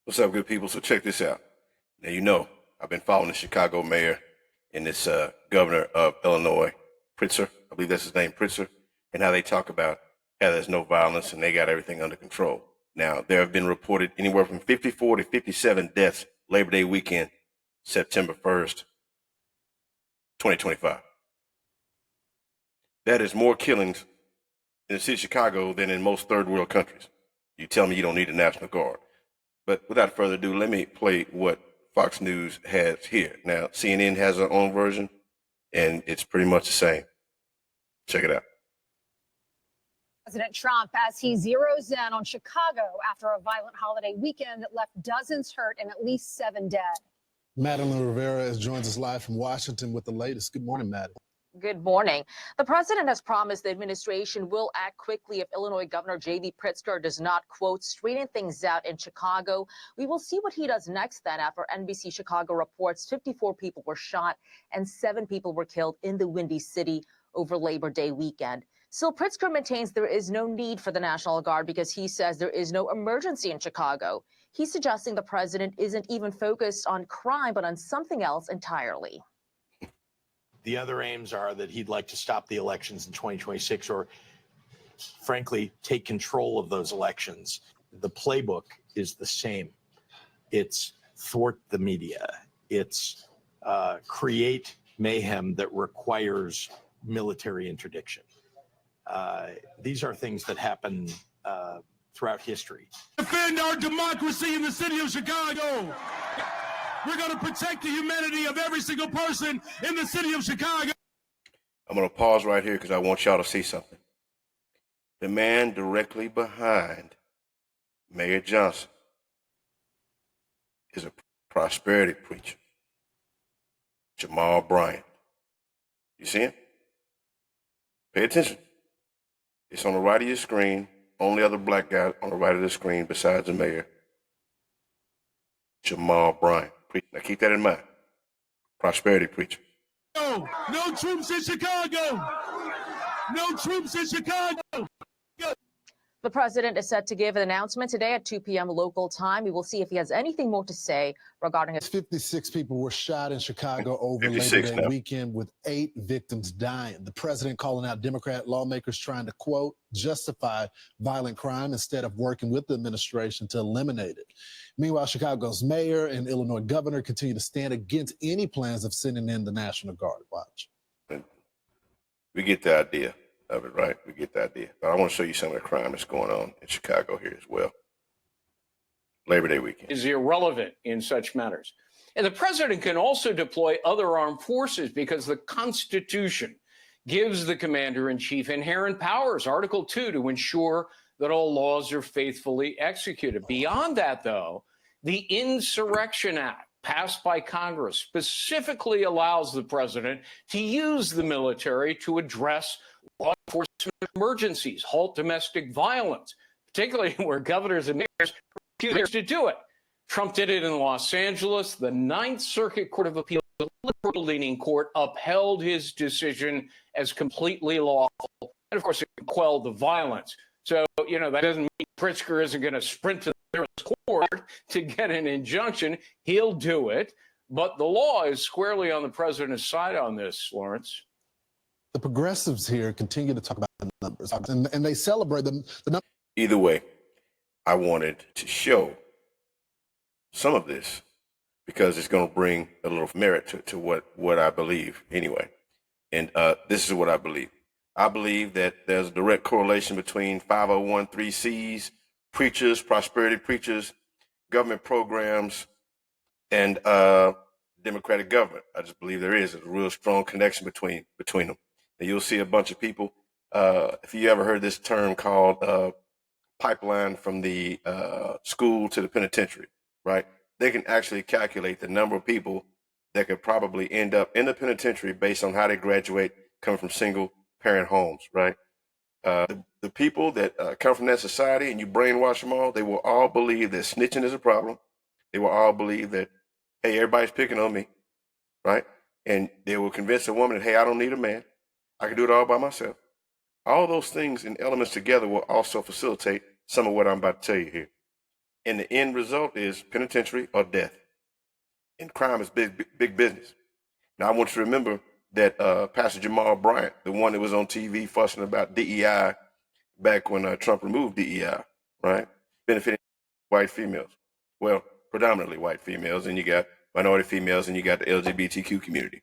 What's up, good people? So check this out. Now, you know, I've been following the Chicago mayor and this governor of Illinois, Pritzker, I believe that's his name, Pritzker, and how they talk about how there's no violence and they got everything under control. Now, there have been reported anywhere from 54 to 57 deaths Labor Day weekend, September 1st, 2025. That is more killings in the city of Chicago than in most third world countries. You tell me you don't need a National Guard. But without further ado, let me play what Fox News has here. Now, CNN has their own version, and it's pretty much the same. Check it out. President Trump as he zeroes in on Chicago after a violent holiday weekend that left dozens hurt and at least 7 dead. Madeline Rivera joins us live from Washington with the latest. Good morning, Madeline. Good morning. The president has promised the administration will act quickly if Illinois Governor J.B. Pritzker does not, quote, straighten things out in Chicago. We will see what he does next then after NBC Chicago reports 54 people were shot and 7 people were killed in the Windy City over Labor Day weekend. Still, Pritzker maintains there is no need for the National Guard because he says there is no emergency in Chicago. He's suggesting the president isn't even focused on crime, but on something else entirely. The other aims are that he'd like to stop the elections in 2026 or, frankly, take control of those elections. The playbook is the same. It's thwart the media. It's create mayhem that requires military interdiction. These are things that happen throughout history. Defend our democracy in the city of Chicago. We're going to protect the humanity of every single person in the city of Chicago. I'm going to pause right here because I want y'all to see something. The man directly behind Mayor Johnson is a prosperity preacher, Jamal Bryant. You see him? Pay attention. It's on the right of your screen. Only other black guy on the right of the screen besides the mayor, Jamal Bryant. Now keep that in mind. Prosperity preacher. No troops in Chicago. No troops in Chicago. The president is set to give an announcement today at 2 p.m. local time. We will see if he has anything more to say regarding it. 56 people were shot in Chicago over Labor Day weekend with 8 victims dying. The president calling out Democrat lawmakers trying to, quote, justify violent crime instead of working with the administration to eliminate it. Meanwhile, Chicago's mayor and Illinois governor continue to stand against any plans of sending in the National Guard. Watch. We get the idea of it, right? We get the idea. But I want to show you some of the crime that's going on in Chicago here as well. Labor Day weekend is irrelevant in such matters. And the president can also deploy other armed forces because the Constitution gives the commander-in-chief inherent powers, Article 2, to ensure that all laws are faithfully executed. Beyond that, though, the Insurrection Act passed by Congress specifically allows the president to use the military to address law enforcement emergencies, halt domestic violence, particularly where governors and mayors refuse to do it. Trump did it in Los Angeles. The Ninth Circuit Court of Appeals, the liberal-leaning court, upheld his decision as completely lawful. And, of course, it quelled the violence. So, you know, that doesn't mean Pritzker isn't going to sprint to the court to get an injunction. He'll do it. But the law is squarely on the president's side on this, Lawrence. The progressives here continue to talk about the numbers, and they celebrate the numbers. Either way, I wanted to show some of this because it's going to bring a little merit to what I believe anyway. And this is what I believe. I believe that there's a direct correlation between 501(c)(3)s, preachers, prosperity preachers, government programs, and democratic government. I just believe there is a real strong connection between them. And you'll see a bunch of people. If you ever heard this term called pipeline from the school to the penitentiary, right? They can actually calculate the number of people that could probably end up in the penitentiary based on how they graduate, coming from single parent homes, right? The people that come from that society and you brainwash them all, they will all believe that snitching is a problem. They will all believe that, hey, everybody's picking on me, right? And they will convince a woman that, hey, I don't need a man. I can do it all by myself. All those things and elements together will also facilitate some of what I'm about to tell you here. And the end result is penitentiary or death. And crime is big business. Now, I want you to remember that Pastor Jamal Bryant, the one that was on TV fussing about DEI back when Trump removed DEI, right? Benefiting white females. Well, predominantly white females, and you got minority females, and you got the LGBTQ community.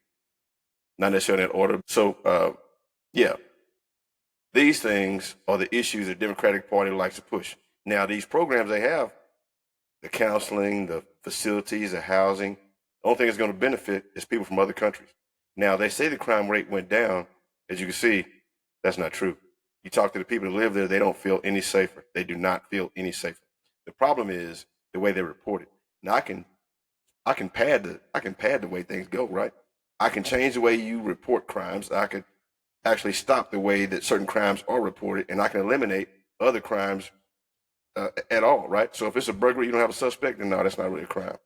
Not necessarily in order. So, yeah, these things are the issues the Democratic Party likes to push. Now, these programs they have, the counseling, the facilities, the housing, the only thing that's going to benefit is people from other countries. Now, they say the crime rate went down. As you can see, that's not true. You talk to the people who live there, they don't feel any safer. They do not feel any safer. The problem is the way they report it. Now, I can pad the way things go, right? I can change the way you report crimes. I could actually stop the way that certain crimes are reported, and I can eliminate other crimes at all, right? So if it's a burglary, you don't have a suspect, then no, that's not really a crime.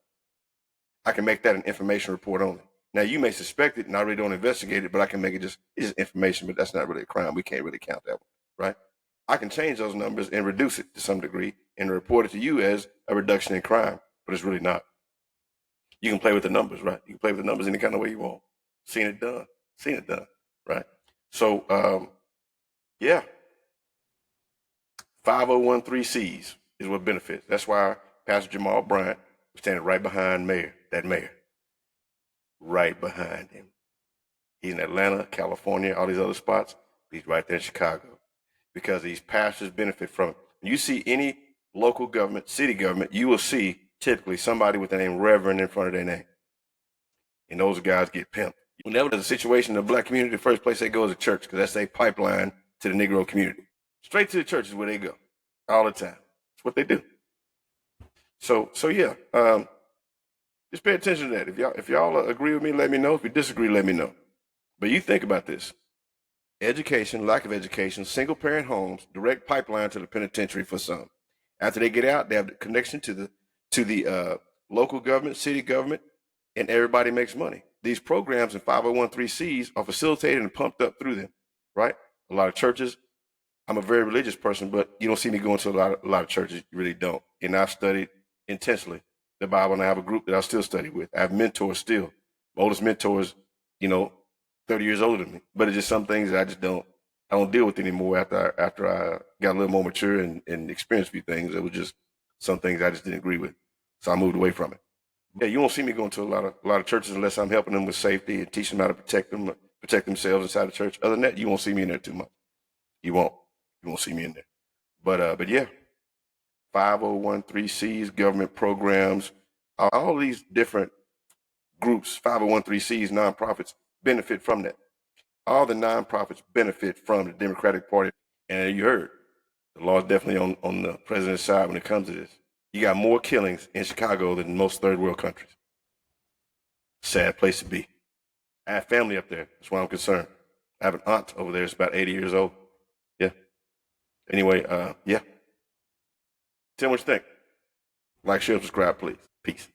I can make that an information report only. Now, you may suspect it and I really don't investigate it, but I can make it it's just information, but that's not really a crime. We can't really count that one, right? I can change those numbers and reduce it to some degree and report it to you as a reduction in crime, but it's really not. You can play with the numbers, right? You can play with the numbers any kind of way you want. Seen it done, right? So, yeah, 5013Cs is what benefits. That's why Pastor Jamal Bryant was standing right behind that mayor, right behind him. He's in Atlanta, California, all these other spots. He's right there in Chicago because these pastors benefit from it. When you see any local government, city government, you will see typically somebody with the name Reverend in front of their name. And those guys get pimped. Whenever there's a situation in the black community, the first place they go is a church because that's their pipeline to the Negro community. Straight to the church is where they go all the time. That's what they do. So yeah, just pay attention to that. If y'all agree with me, let me know. If you disagree, let me know. But you think about this. Education, lack of education, single parent homes, direct pipeline to the penitentiary for some. After they get out, they have the connection to the local government, city government, and everybody makes money. These programs and 5013Cs are facilitated and pumped up through them, right? A lot of churches. I'm a very religious person, but you don't see me going to a lot of churches. You really don't. And I've studied intensely the Bible, and I have a group that I still study with. I have mentors still. My oldest mentor is, 30 years older than me. But it's just some things that I don't deal with anymore after I got a little more mature and experienced a few things. It was just some things I just didn't agree with. So I moved away from it. Yeah, you won't see me going to a lot of churches unless I'm helping them with safety and teaching them how to protect themselves inside the church. Other than that, you won't see me in there too much. You won't see me in there. But yeah, 5013Cs, government programs, all these different groups, 5013Cs, nonprofits benefit from that. All the nonprofits benefit from the Democratic Party. And you heard, the law is definitely on the president's side when it comes to this. You got more killings in Chicago than most third world countries. Sad place to be. I have family up there. That's why I'm concerned. I have an aunt over there. It's about 80 years old. Yeah. Anyway, yeah. Tell me what you think. Like, share, subscribe, please. Peace.